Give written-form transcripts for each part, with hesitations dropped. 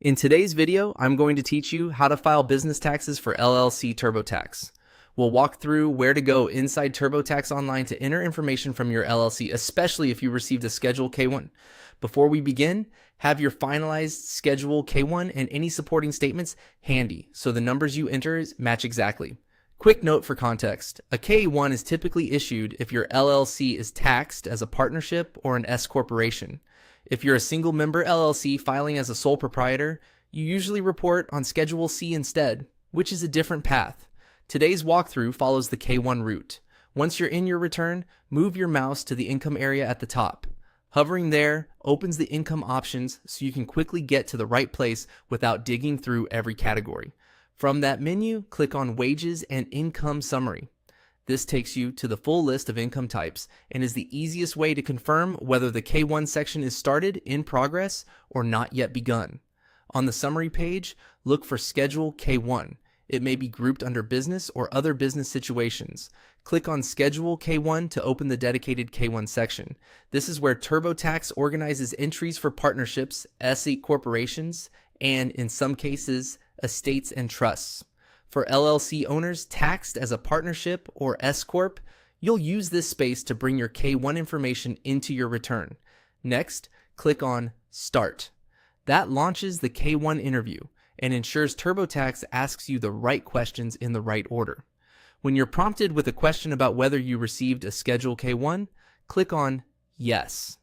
In today's video, I'm going to teach you how to file business taxes for LLC TurboTax. We'll walk through where to go inside TurboTax Online to enter information from your LLC, especially if you received a Schedule K-1. Before we begin, have your finalized Schedule K-1 and any supporting statements handy so the numbers you enter match exactly. Quick note for context, a K-1 is typically issued if your LLC is taxed as a partnership or an S corporation. If you're a single member LLC filing as a sole proprietor, you usually report on Schedule C instead, which is a different path. Today's walkthrough follows the K-1 route. Once you're in your return, move your mouse to the income area at the top. Hovering there opens the income options so you can quickly get to the right place without digging through every category. From that menu, click on Wages and Income Summary. This takes you to the full list of income types and is the easiest way to confirm whether the K-1 section is started, in progress, or not yet begun. On the summary page, look for Schedule K-1. It may be grouped under business or other business situations. Click on Schedule K-1 to open the dedicated K-1 section. This is where TurboTax organizes entries for partnerships, S corporations, and in some cases, estates and trusts. For LLC owners taxed as a partnership or S Corp, you'll use this space to bring your K-1 information into your return. Next, click on Start. That launches the K-1 interview and ensures TurboTax asks you the right questions in the right order. When you're prompted with a question about whether you received a Schedule K-1, click on Yes.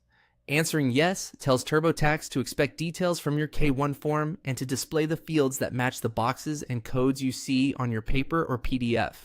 Answering yes tells TurboTax to expect details from your K-1 form and to display the fields that match the boxes and codes you see on your paper or PDF.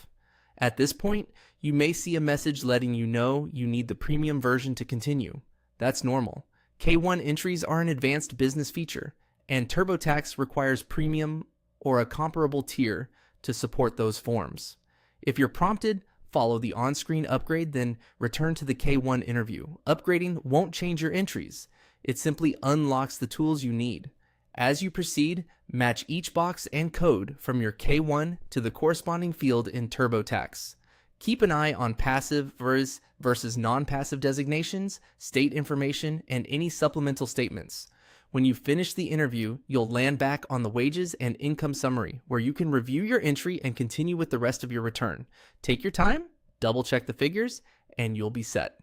At this point, you may see a message letting you know you need the premium version to continue. That's normal. K-1 entries are an advanced business feature, and TurboTax requires premium or a comparable tier to support those forms. If you're prompted, follow the on-screen upgrade, then return to the K-1 interview. Upgrading won't change your entries. It simply unlocks the tools you need. As you proceed, match each box and code from your K-1 to the corresponding field in TurboTax. Keep an eye on passive versus non-passive designations, state information, and any supplemental statements. When you finish the interview, you'll land back on the Wages and Income Summary, where you can review your entry and continue with the rest of your return. Take your time, double check the figures, and you'll be set.